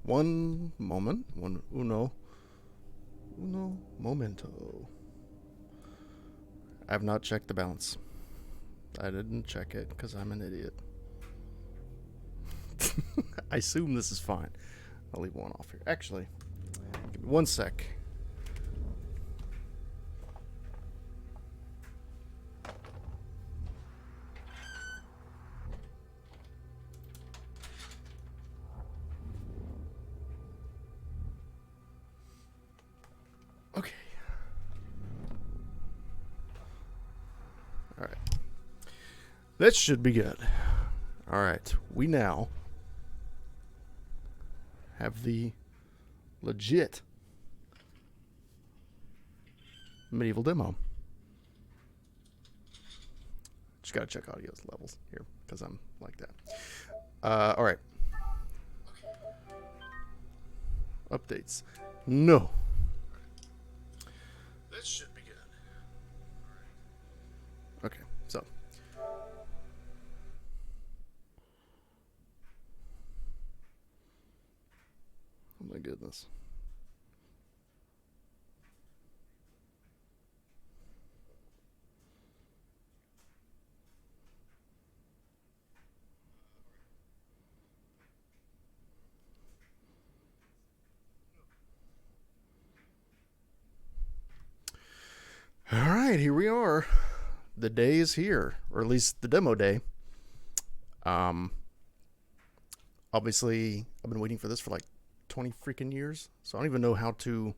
One moment. Uno momento. I have not checked the balance. I didn't check it because I'm an idiot. I assume this is fine. I'll leave one off here. Actually, give me 1 sec. Okay. Alright. That should be good. Alright. We now have the legit MediEvil demo. Just gotta check audio levels here because I'm like that. Alright. Updates. No. This should be good. Okay, so. Oh my goodness. All right, here we are. The day is here, or at least the demo day. Obviously, I've been waiting for this for like 20 freaking years, so I don't even know how to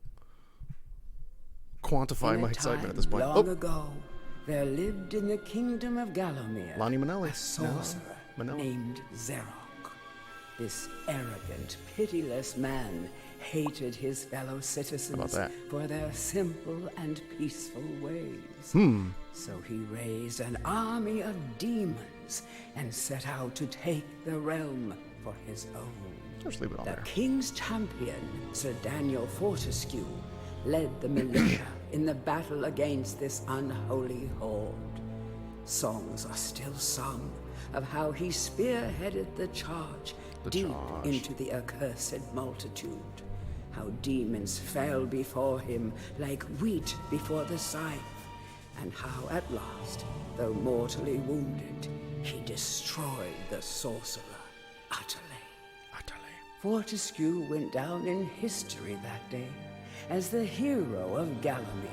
quantify my excitement at this point. Long ago, there lived in the kingdom of Gallowmere Lonnie Manelli. a sorcerer named Xerok. This arrogant, pitiless man hated his fellow citizens for their simple and peaceful ways. So he raised an army of demons and set out to take the realm for his own. Just leave it on The there. king's champion, Sir Daniel Fortescue, led the militia in the battle against this unholy horde. Songs are still sung of how he spearheaded the charge into the accursed multitude. How demons fell before him like wheat before the scythe, and how at last, though mortally wounded, he destroyed the sorcerer utterly. Fortescue went down in history that day as the hero of Gallowmere,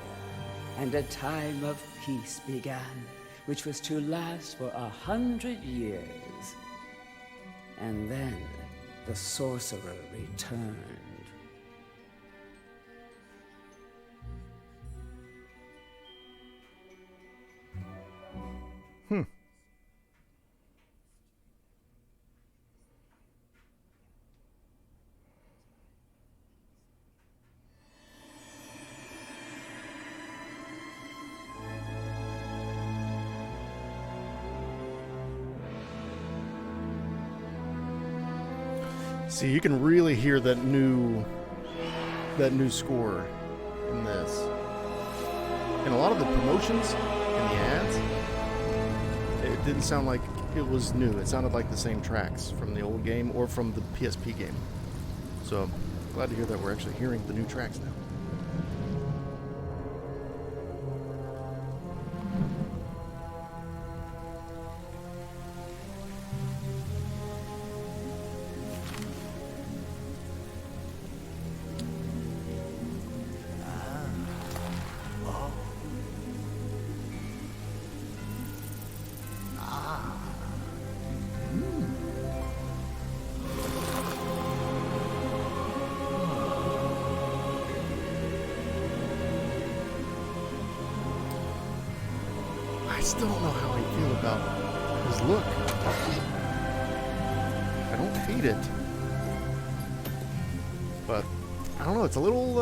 and a time of peace began, which was to last for 100 years. And then the sorcerer returned. See, you can really hear that new score in this. And a lot of the promotions and the ads, it didn't sound like it was new. It sounded like the same tracks from the old game or from the PSP game. So, glad to hear that we're actually hearing the new tracks now. I still don't know how I feel about his look. I don't hate it. But, I don't know, it's a little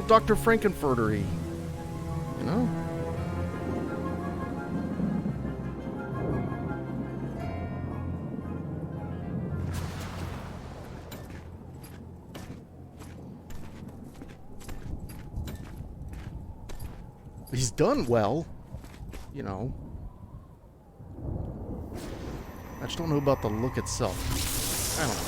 Dr. Frankenfurter-y, you know? He's done well, you know. I just don't know about the look itself. I don't know.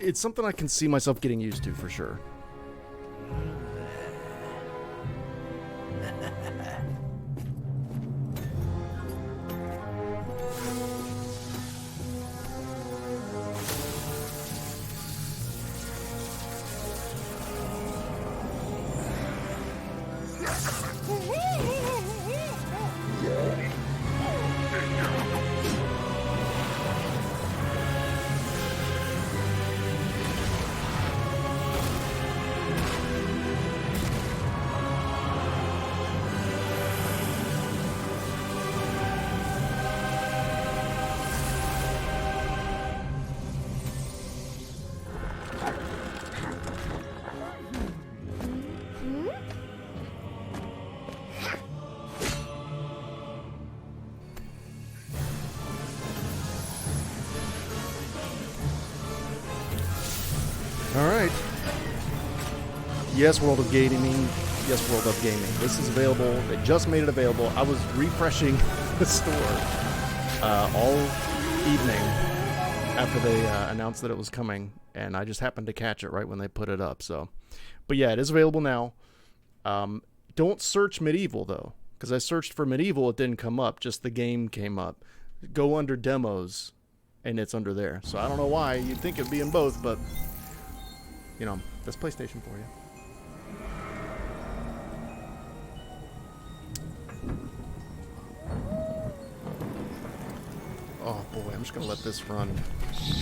It's something I can see myself getting used to for sure. Alright. Yes, World of Gaming. Yes, World of Gaming. This is available. They just made it available. I was refreshing the store all evening after they announced that it was coming, and I just happened to catch it right when they put it up. So, but yeah, it is available now. Don't search MediEvil, though, because I searched for MediEvil. It didn't come up. Just the game came up. Go under Demos, and it's under there. So I don't know why. You'd think it'd be in both, but... You know, that's PlayStation for you. Oh boy, I'm just gonna let this run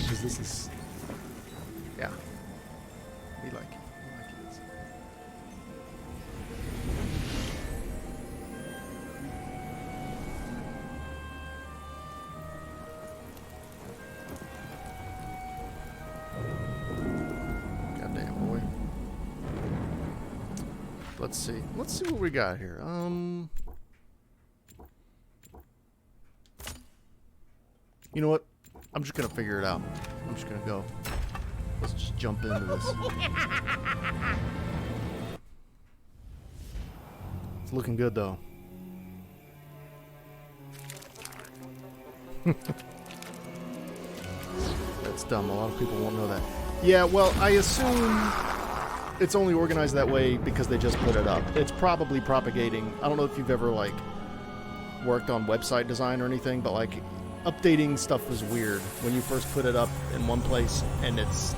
because this is, yeah. We like it. Let's see. Let's see what we got here. You know what? I'm just gonna figure it out. I'm just gonna go. Let's just jump into this. It's looking good though. That's dumb. A lot of people won't know that. Yeah, well, I assume it's only organized that way because they just put it up. It's probably propagating. I don't know if you've ever, like, worked on website design or anything, but, like, updating stuff is weird. When you first put it up in one place and it's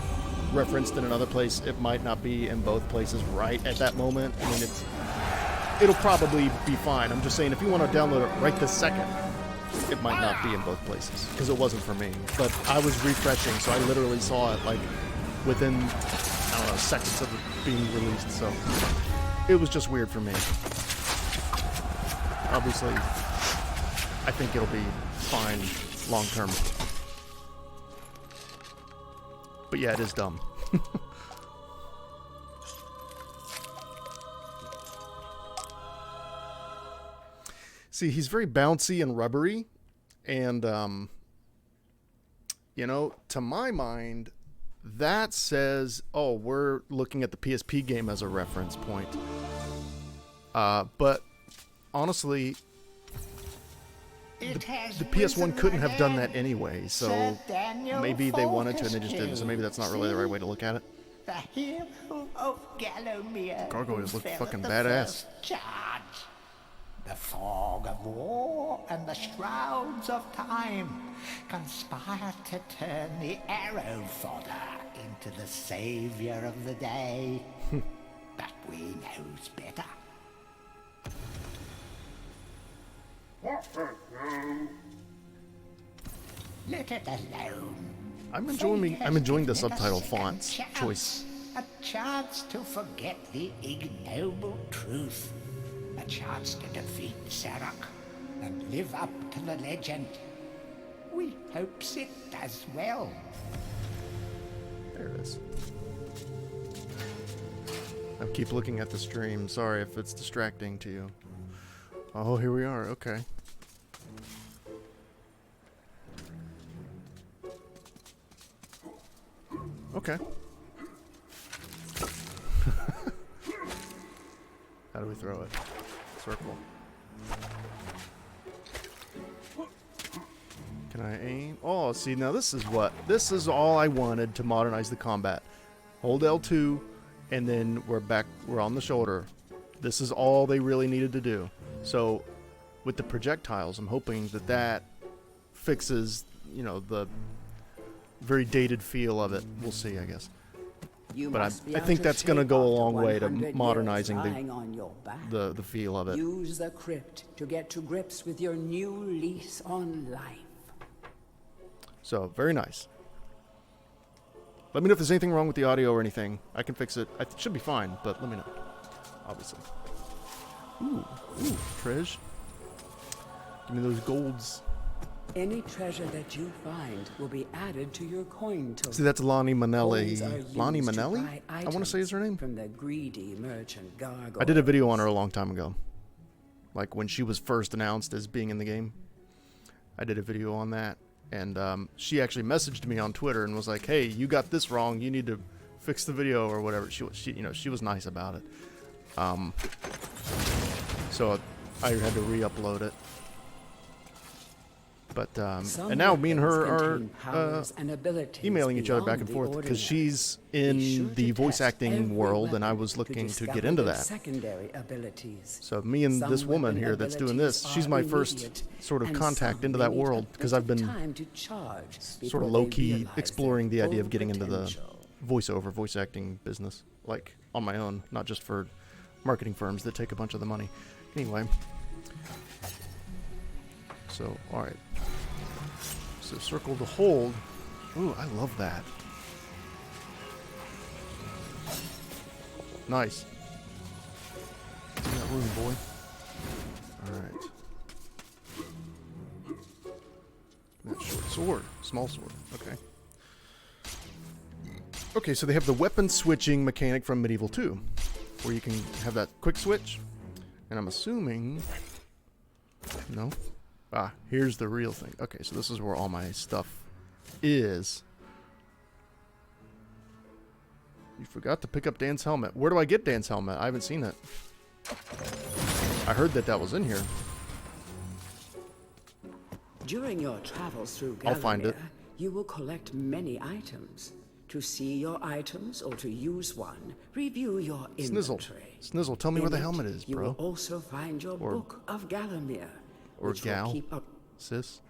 referenced in another place, it might not be in both places right at that moment. I mean, it'll probably be fine. I'm just saying, if you want to download it right this second, it might not be in both places, because it wasn't for me. But I was refreshing, so I literally saw it, like, within... I don't know, seconds of it being released, so it was just weird for me. Obviously, I think it'll be fine long term. But yeah, it is dumb. See, he's very bouncy and rubbery, and, you know, to my mind... That says, oh, we're looking at the PSP game as a reference point. But honestly, the PS1 couldn't have done that anyway, so maybe they wanted to and they just didn't, so maybe that's not really the right way to look at it. The hero of Gallowmere Gargoyles look fucking badass. The fog of war and the shrouds of time conspire to turn the arrow fodder into the savior of the day. But we knows better. Let it alone. I'm enjoying the subtitle font choice. A chance to forget the ignoble truth. A chance to defeat Sarek and live up to the legend. We hopes it does well. There it is. I keep looking at the stream. Sorry if it's distracting to you. Oh, here we are. Okay. Okay. How do we throw it? Circle. Can I aim? Oh, see, now this is all I wanted to modernize the combat. Hold L2, and then we're on the shoulder. This is all they really needed to do. So, with the projectiles, I'm hoping that fixes, you know, the very dated feel of it. We'll see, I guess. But I think that's going to go a long way to modernizing the feel of it. Use the crypt to get to grips with your new lease on life. So, very nice. Let me know if there's anything wrong with the audio or anything. I can fix it. It should be fine, but let me know. Obviously. Ooh, treasure. Give me those golds. Any treasure that you find will be added to your coin total. See, that's Lonnie Manelli. Coins are used Lonnie to Manelli? buy I want to say is her name. From the greedy merchant gargoyles. I did a video on her a long time ago. Like when she was first announced as being in the game. I did a video on that. And she actually messaged me on Twitter and was like, "Hey, you got this wrong. You need to fix the video or whatever." She was nice about it. So I had to re-upload it. But and now me and her are emailing each other back and forth because she's in the voice acting world, and I was looking to get into that. So me and this woman here that's doing this, she's my first sort of contact into that world because I've been sort of low-key exploring the idea of getting into the voice acting business, like on my own, not just for marketing firms that take a bunch of the money. Anyway. So, alright. So circle to hold. Ooh, I love that. Nice. In that room, boy. Alright. That short sword. Small sword. Okay. Okay, so they have the weapon switching mechanic from MediEvil 2, where you can have that quick switch. And I'm assuming... No? Ah, here's the real thing. Okay, so this is where all my stuff is. You forgot to pick up Dan's helmet. Where do I get Dan's helmet? I haven't seen it. I heard that was in here. During your travels through I'll find it. you will collect many items. To see your items or to use one, review your inventory. Snizzle, tell me where the helmet is, bro. You will also find your Book of Galamir. Or gal, sis.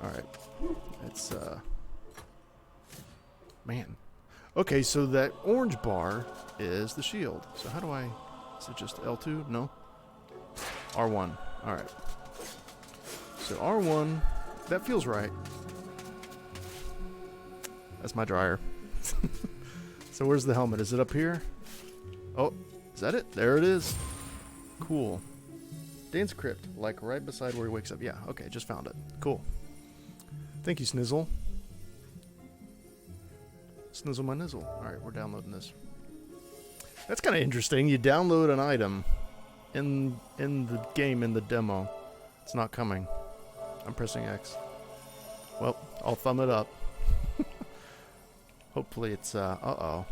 Alright. It's, man. Okay, so that orange bar is the shield. So how do I... Is it just L2? No? R1. Alright. So R1, that feels right. That's my dryer. So where's the helmet? Is it up here? Oh, is that it? There it is. Cool. Dan's crypt, like right beside where he wakes up. Yeah, okay, just found it. Cool. Thank you, Snizzle. Snizzle my nizzle. Alright, we're downloading this. That's kind of interesting. You download an item in the game, in the demo. It's not coming. I'm pressing X. Well, I'll thumb it up. Hopefully it's, uh-oh.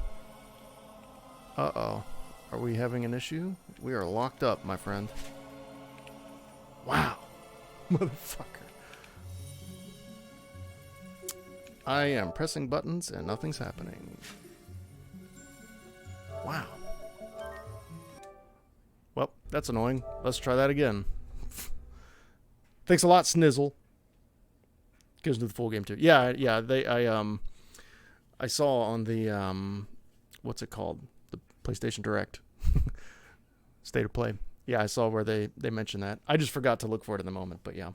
Uh-oh. Are we having an issue? We are locked up, my friend. Wow. Motherfucker. I am pressing buttons and nothing's happening. Wow. Well, that's annoying. Let's try that again. Thanks a lot, Snizzle. Goes into the full game too. Yeah, I saw on the what's it called? The PlayStation Direct. State of Play. Yeah, I saw where they mentioned that. I just forgot to look for it in the moment, but yeah.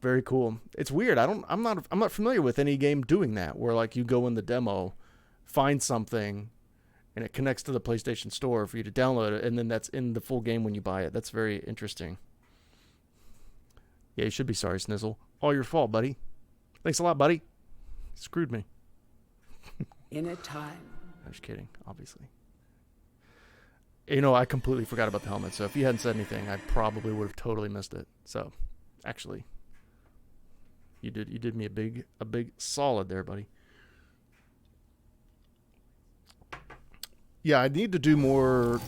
Very cool. It's weird. I'm not familiar with any game doing that, where like you go in the demo, find something, and it connects to the PlayStation Store for you to download it, and then that's in the full game when you buy it. That's very interesting. Yeah, you should be sorry, Snizzle. All your fault, buddy. Thanks a lot, buddy. Screwed me. In a time. I'm just kidding, obviously. You know, I completely forgot about the helmet, so if you hadn't said anything, I probably would have totally missed it. So, actually, you did me a big solid there, buddy. Yeah, I need to do more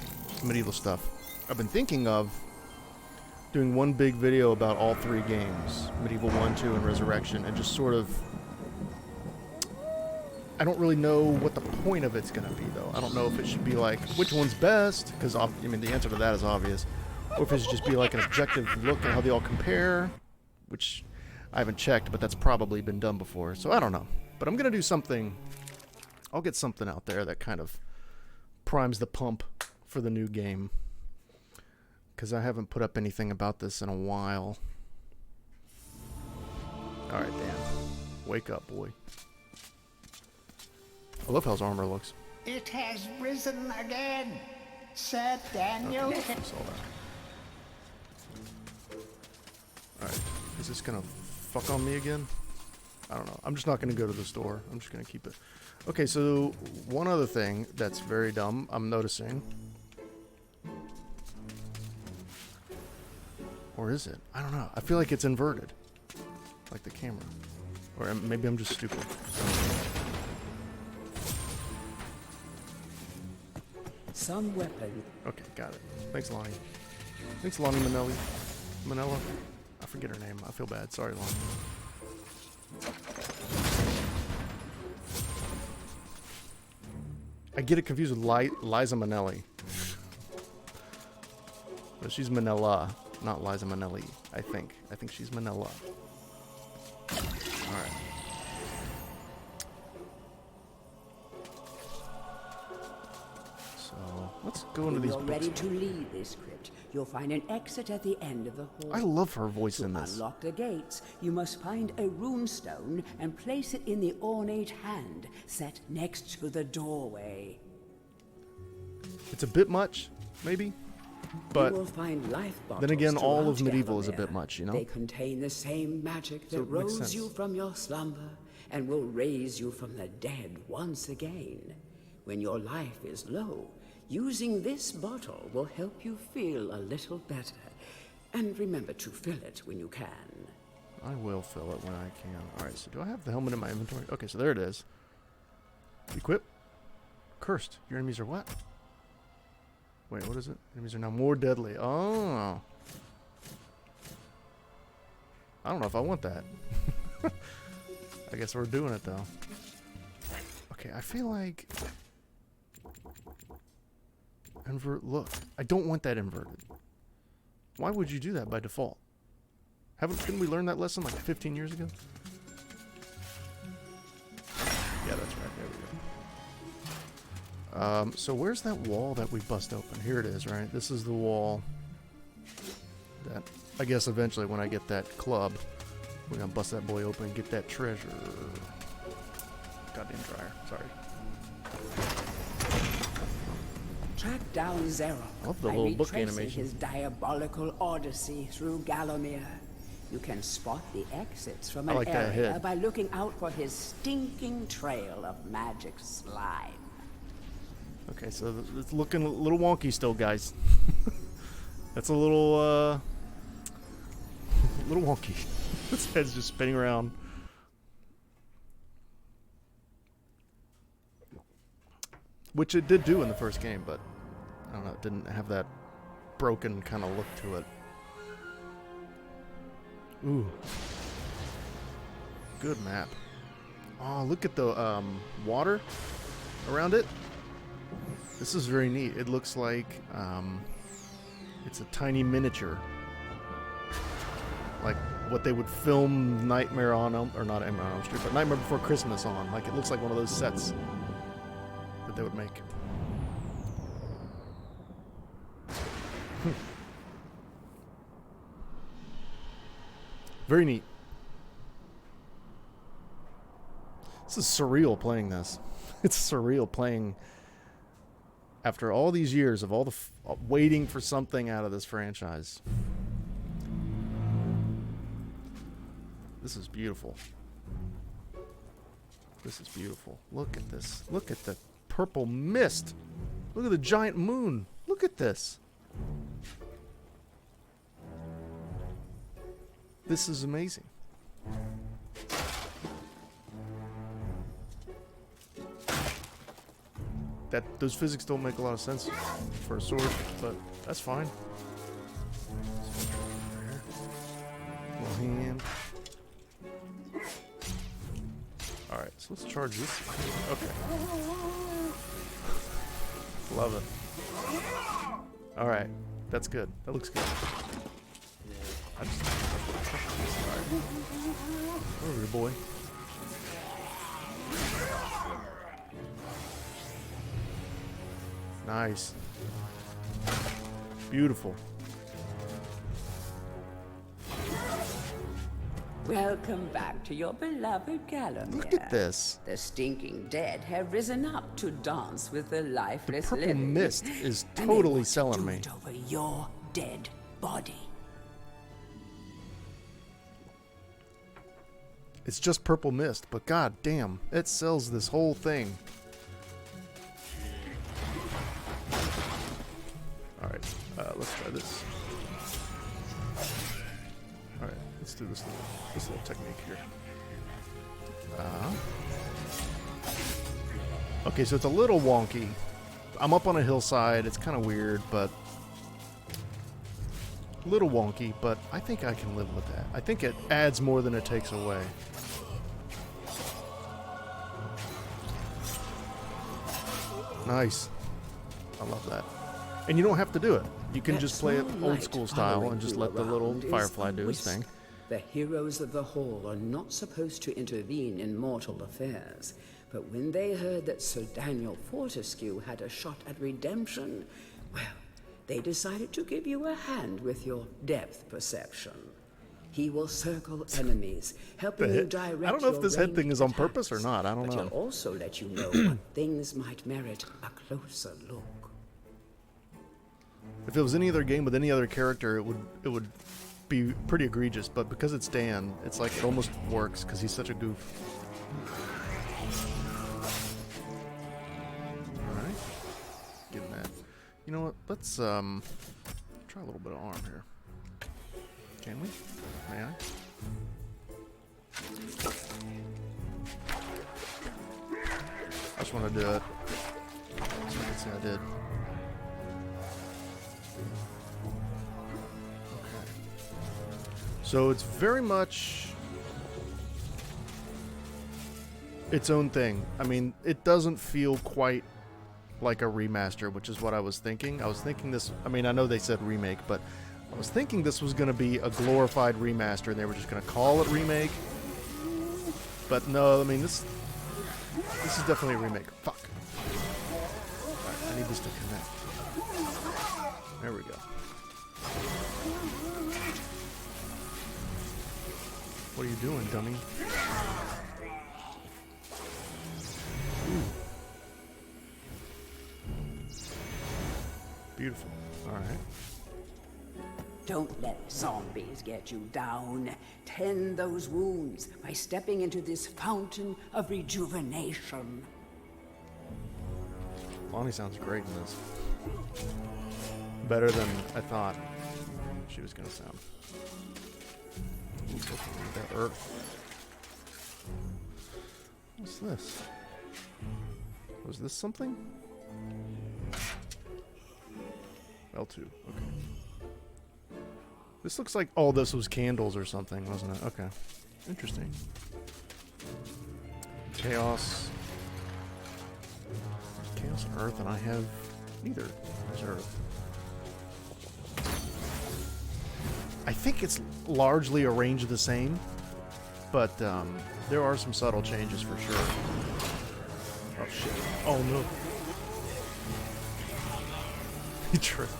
medieval stuff. I've been thinking of doing one big video about all 3 games, Medieval 1, 2, and Resurrection, and just sort of... I don't really know what the point of it's going to be, though. I don't know if it should be like, which one's best, because, I mean, the answer to that is obvious. Or if it should just be like an objective look at how they all compare, which I haven't checked, but that's probably been done before. So I don't know. But I'm going to do something... I'll get something out there that kind of primes the pump for the new game. Because I haven't put up anything about this in a while. Alright, Dan. Wake up, boy. I love how his armor looks. It has risen again, Sir Daniel. Okay, I saw that. Alright, is this gonna fuck on me again? I don't know. I'm just not gonna go to the store. I'm just gonna keep it. Okay, so one other thing that's very dumb I'm noticing. Or is it? I don't know. I feel like it's inverted. Like the camera. Or maybe I'm just stupid. Some weapon. Okay, got it. Thanks, Lonnie. Thanks, Lonnie Manelli. Manella? I forget her name. I feel bad. Sorry, Lonnie. I get it confused with Liza Minnelli. But she's Manella, not Liza Minnelli, I think. I think she's Manella. Alright. So, let's go into When these you're books. ready to leave this crypt, you'll find an exit at the end of the hall. I love her voice To in this. unlock the gates, you must find a runestone and place it in the ornate hand set next to the doorway. It's a bit much, maybe? But you will find life bottles then again, all of throughout medieval is a Gallowmere. bit much, you know? They contain the same magic that So it makes rose sense. you from your slumber and will raise you from the dead once again. When your life is low, using this bottle will help you feel a little better. And remember to fill it when you can. I will fill it when I can. Alright, so do I have the helmet in my inventory? Okay, so there it is. Equip. Cursed. Your enemies are what? Wait, what is it? Enemies are now more deadly. Oh. I don't know if I want that. I guess we're doing it, though. Okay, I feel like... Invert look. I don't want that inverted. Why would you do that by default? Didn't we learn that lesson like 15 years ago? Yeah, that's right. There we go. So where's that wall that we bust open? Here it is, right? This is the wall that I guess eventually when I get that club, we're gonna bust that boy open and get that treasure. Goddamn dryer. Sorry. Track down Zerok Love the by little book retracing animation. his diabolical odyssey through Gallowmere. You can spot the exits from I an like that area head. by looking out for his stinking trail of magic slime. Okay, so it's looking a little wonky still, guys. That's a little, little wonky. This head's just spinning around. Which it did do in the first game, but I don't know, it didn't have that broken kind of look to it. Ooh. Good map. Oh, look at the water around it. This is very neat. It looks like it's a tiny miniature. Like what they would film Nightmare on Elm, or not Nightmare on Elm Street, but Nightmare Before Christmas on. Like it looks like one of those sets that they would make. Very neat. This is surreal playing this. It's surreal playing after all these years of all the waiting for something out of this franchise. This is beautiful. This is beautiful. Look at this. Look at the purple mist. Look at the giant moon. Look at this. This is amazing. those physics don't make a lot of sense for a sword, but that's fine. Little hand. Alright, so let's charge this. Okay. Love it. Alright, that's good. That looks good. Alright. Over here, boy. Nice. Beautiful. Welcome back to your beloved Galamir. Look at this. The stinking dead have risen up to dance with the lifeless Purple living. mist is and they totally want to selling do me. it over your dead body. It's just purple mist, but god damn, it sells this whole thing. Alright, let's try this. Alright, let's do this little technique here. Okay, so it's a little wonky. I'm up on a hillside, it's kind of weird, but a little wonky, but I think I can live with that. I think it adds more than it takes away. Nice. I love that. And you don't have to do it. You can just play it old school style and just let the little firefly do its thing. The heroes of the Hall are not supposed to intervene in mortal affairs, but when they heard that Sir Daniel Fortescue had a shot at redemption, well, they decided to give you a hand with your depth perception. He will circle enemies, helping you direct I don't know if your this head thing ranged is on purpose or attacks, not. I don't but know. he'll also let you know what things might merit a closer look. If it was any other game with any other character, it would be pretty egregious. But because it's Dan, it's like it almost works because he's such a goof. All right, getting that. You know what? Let's try a little bit of arm here. Can we? May I? I just want to do it. So I can see I did. Okay. So it's very much its own thing. I mean, it doesn't feel quite like a remaster, which is what I was thinking. I was thinking this, I mean, I know they said remake, but I was thinking this was going to be a glorified remaster and they were just going to call it remake. But no, I mean, this is definitely a remake. Fuck. Alright, I need this to connect. There we go. What are you doing, dummy? Ooh. Beautiful. Alright. Don't let zombies get you down. Tend those wounds by stepping into this fountain of rejuvenation. Lonnie sounds great in this. Better than I thought she was going to sound. Ooh, look at that earth. What's this? Was this something? L2, okay. This looks like, oh, this was candles or something, wasn't it? Okay. Interesting. Chaos. Chaos and Earth, and I have neither. There's Earth. I think it's largely arranged the same, but there are some subtle changes for sure. Oh, shit. Oh, no. He tripped.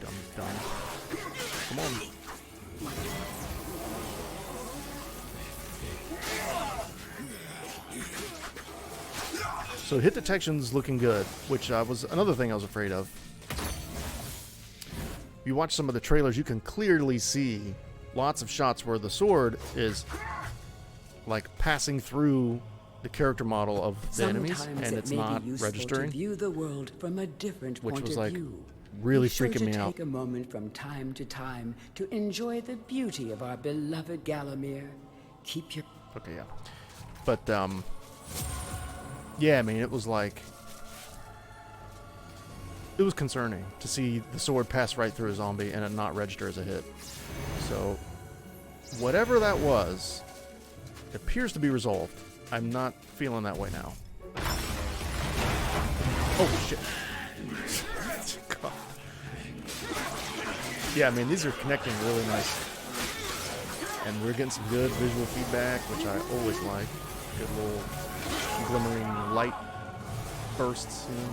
Dumb. Come on. So hit detection's looking good, which was another thing I was afraid of. If you watch some of the trailers, you can clearly see lots of shots where the sword is like passing through the character model of the enemies, and it's not registering, to view the world from a different which point was of like view. really Be sure freaking me to out. take a moment from time to time to enjoy the beauty of our beloved Galamir. Keep your Okay, yeah. But Yeah, I mean, it was like... It was concerning to see the sword pass right through a zombie and it not register as a hit. So, whatever that was, it appears to be resolved. I'm not feeling that way now. Oh, shit. God. Yeah, I mean, these are connecting really nice. And we're getting some good visual feedback, which I always like. Good little glimmering light bursts, you know?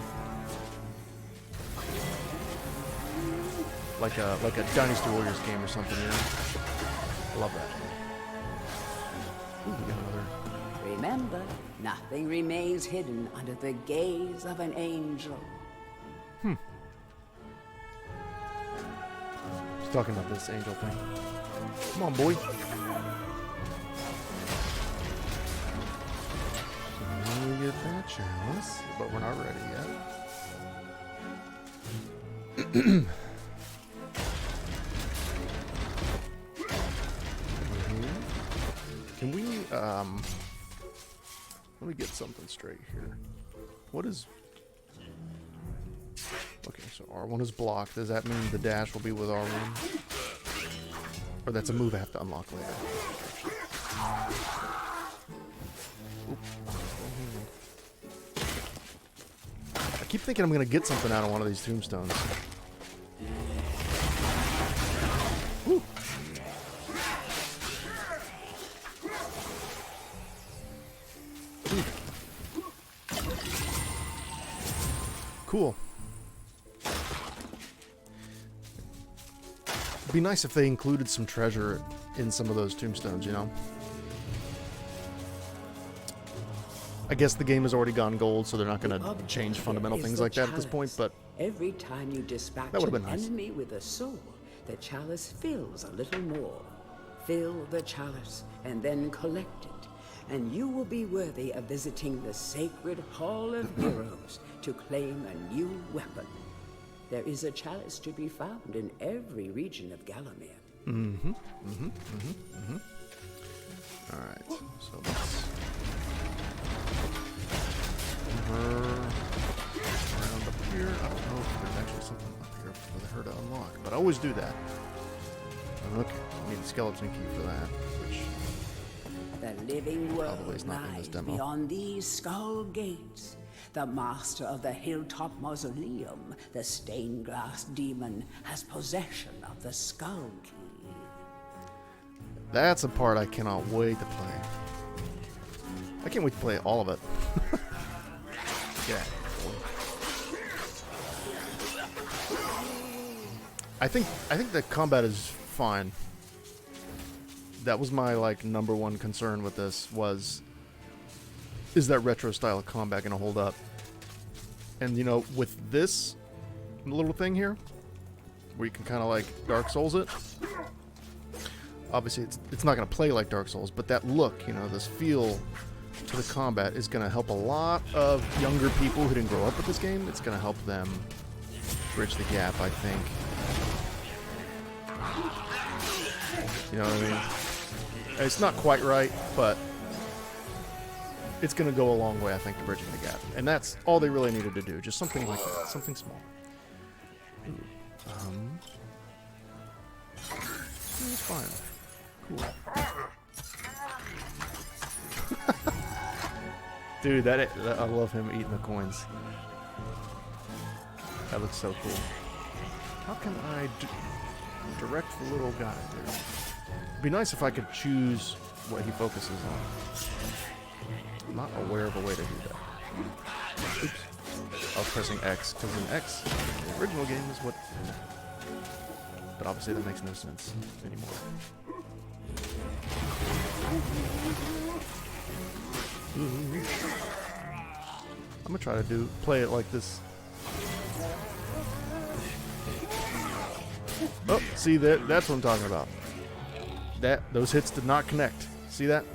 Like a Dynasty Warriors game or something, you know? I love that. Ooh, we got another. Remember, nothing remains hidden under the gaze of an angel. He's talking about this angel thing. Come on, boy. So we get that chalice, but we're not ready yet. Can we, let me get something straight here. What is... Okay, so R1 is blocked. Does that mean the dash will be with R1? Or that's a move I have to unlock later? I keep thinking I'm going to get something out of one of these tombstones. Ooh. Cool. It'd be nice if they included some treasure in some of those tombstones, you know? I guess the game has already gone gold, so they're not going to change fundamental things like that at this point, but every time you dispatch that would have an been nice. enemy with a sword, the chalice fills a little more. Fill the chalice and then collect it, and you will be worthy of visiting the sacred Hall of Heroes to claim a new weapon. There is a chalice to be found in every region of Galamir. Alright, so let's move her around up here. I don't know if there's actually something up here for her to unlock, but I always do that. Okay, I need the skeleton key for that, which The living world probably is not in this lies demo. beyond these skull gates. The master of the hilltop mausoleum, the stained glass demon, has possession of the skull key. That's a part I cannot wait to play. I can't wait to play all of it. Yeah. I think the combat is fine. That was my number one concern with this was, is that retro style of combat gonna hold up? And you know, with this little thing here, where you can kind of Dark Souls it. Obviously, it's not gonna play like Dark Souls, but that look, you know, this feel to the combat is gonna help a lot of younger people who didn't grow up with this game. It's gonna help them bridge the gap, I think. You know what I mean? It's not quite right, but it's going to go a long way, I think, to bridging the gap. And that's all they really needed to do. Just something like that. Something small. Ooh. It's fine. Cool. Dude, I love him eating the coins. That looks so cool. How can I direct the little guy there? It'd be nice if I could choose what he focuses on. I'm not aware of a way to do that. Oops. I was pressing X, because in X, the original game is what... But obviously that makes no sense anymore. I'm gonna try to play it like this. Oh, see that's what I'm talking about. Those hits did not connect. See that?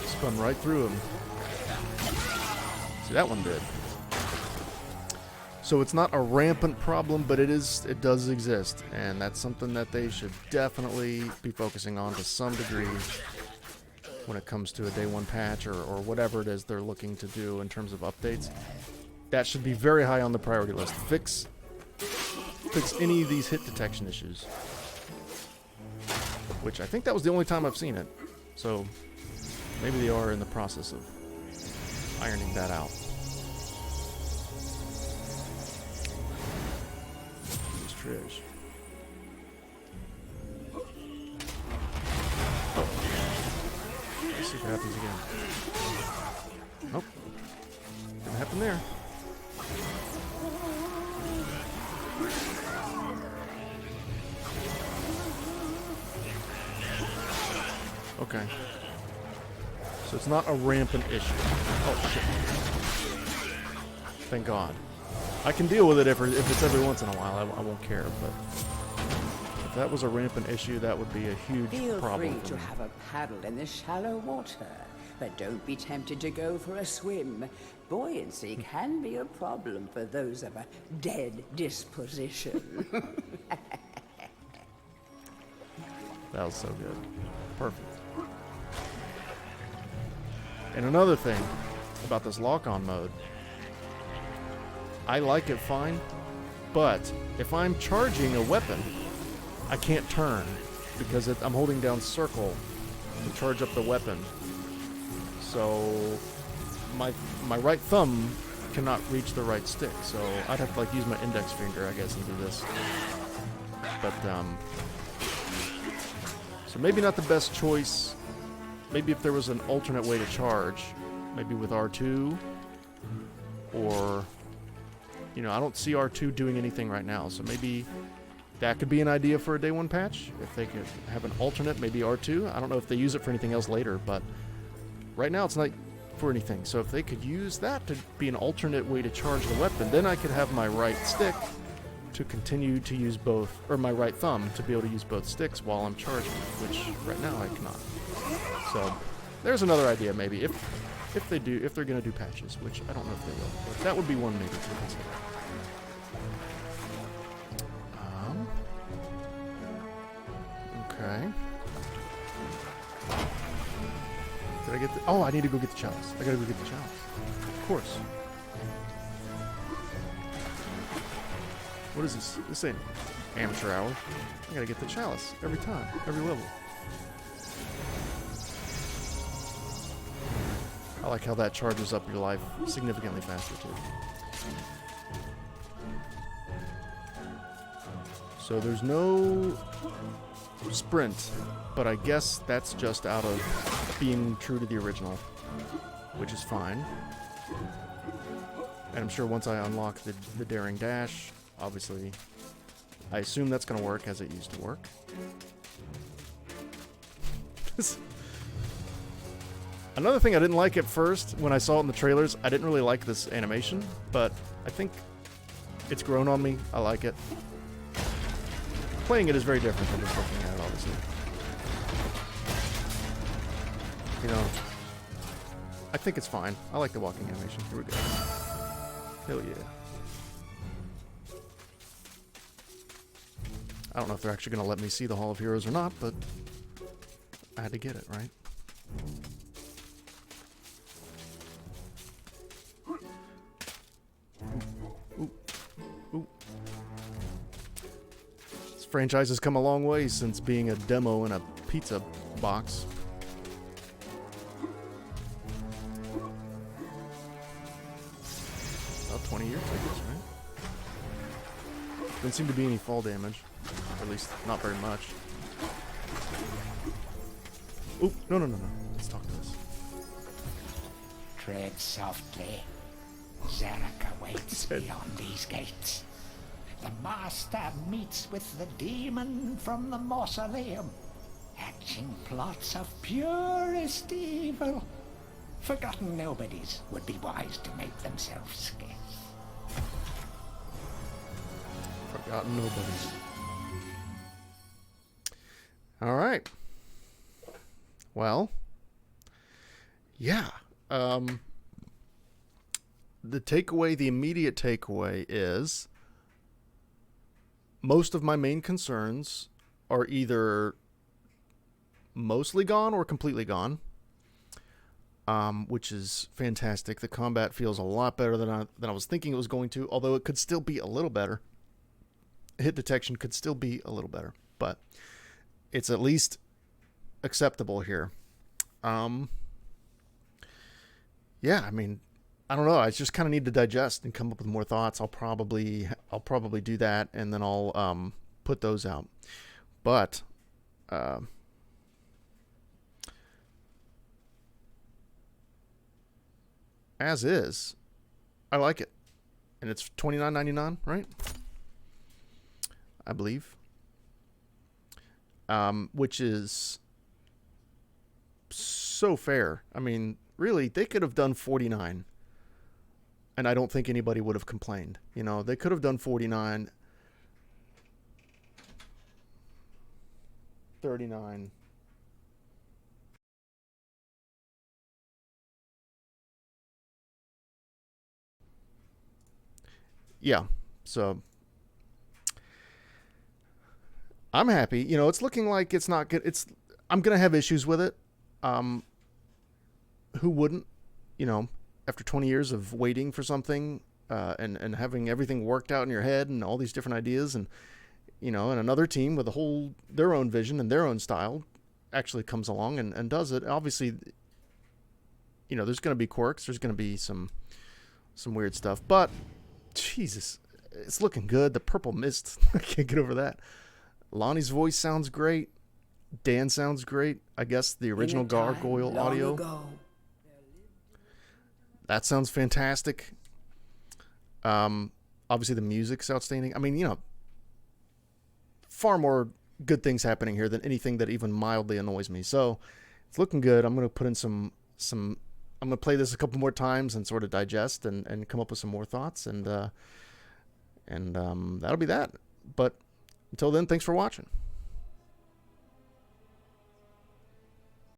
Spun right through him. See, that one did. So it's not a rampant problem, but it does exist, and that's something that they should definitely be focusing on to some degree when it comes to a day one patch or whatever it is they're looking to do in terms of updates. That should be very high on the priority list. Fix any of these hit detection issues. Which I think that was the only time I've seen it. So maybe they are in the process of ironing that out. Here's Trish. Oh. Let's see if it happens again. Nope. Didn't happen there. Okay. So it's not a rampant issue. Oh, shit. Thank God. I can deal with it if it's every once in a while. I won't care, but if that was a rampant issue, that would be a huge problem. Feel free to have a paddle in the shallow water, but don't be tempted to go for a swim. Buoyancy can be a problem for those of a dead disposition. That was so good. Perfect. And another thing about this lock-on mode, I like it fine, but if I'm charging a weapon, I can't turn because I'm holding down circle to charge up the weapon. So my right thumb cannot reach the right stick, so I'd have to like use my index finger, I guess, and do this. But so maybe not the best choice. Maybe if there was an alternate way to charge, maybe with R2, or, you know, I don't see R2 doing anything right now, so maybe that could be an idea for a day one patch. If they could have an alternate, maybe R2. I don't know if they use it for anything else later, but right now it's not for anything. So if they could use that to be an alternate way to charge the weapon, then I could have my right stick to continue to use both, or my right thumb to be able to use both sticks while I'm charging, which right now I cannot. So there's another idea, maybe if they're gonna do patches, which I don't know if they will, but that would be one maybe to consider. Okay. Did I get the? Oh, I need to go get the chalice. I gotta go get the chalice. Of course. What is this? This ain't amateur hour. I gotta get the chalice every time, every level. I like how that charges up your life significantly faster too. So there's no sprint, but I guess that's just out of being true to the original, which is fine. And I'm sure once I unlock the daring dash, obviously, I assume that's going to work as it used to work. Another thing I didn't like at first, when I saw it in the trailers, I didn't really like this animation, but I think it's grown on me. I like it. Playing it is very different than just looking at it, obviously. You know, I think it's fine. I like the walking animation. Here we go. Hell yeah. I don't know if they're actually going to let me see the Hall of Heroes or not, but I had to get it, right? Ooh. Ooh. This franchise has come a long way since being a demo in a pizza box. About 20 years, I guess, right? Didn't seem to be any fall damage. Or at least, not very much. Oop, no. Let's talk to this. Tread softly. Zarek awaits beyond these gates. The master meets with the demon from the mausoleum, hatching plots of purest evil. Forgotten nobodies would be wise to make themselves scarce. Forgotten nobodies. All right. Well, yeah. The immediate takeaway is most of my main concerns are either mostly gone or completely gone. which is fantastic. The combat feels a lot better than I was thinking it was going to, although it could still be a little better. Hit detection could still be a little better, but it's at least acceptable here. Yeah, I mean, I don't know. I just kind of need to digest and come up with more thoughts. I'll probably do that, and then I'll put those out. But as is, I like it, and it's $29.99, right? I believe, which is so fair. I mean, really, they could have done $49, and I don't think anybody would have complained. You know, they could have done $49, $39. Yeah, so I'm happy. You know, it's looking like it's not good. I'm gonna have issues with it. Who wouldn't? You know, after 20 years of waiting for something, and having everything worked out in your head and all these different ideas, and you know, and another team with their own vision and their own style actually comes along and does it. Obviously, you know, there's going to be quirks. There's going to be some weird stuff, but Jesus, it's looking good. The purple mist, I can't get over that. Lonnie's voice sounds great. Dan sounds great. I guess the original Gargoyle audio. That sounds fantastic. Obviously the music's outstanding. I mean, you know, far more good things happening here than anything that even mildly annoys me. So it's looking good. I'm going to put in some. I'm going to play this a couple more times and sort of digest and come up with some more thoughts, and that'll be that. But until then, thanks for watching.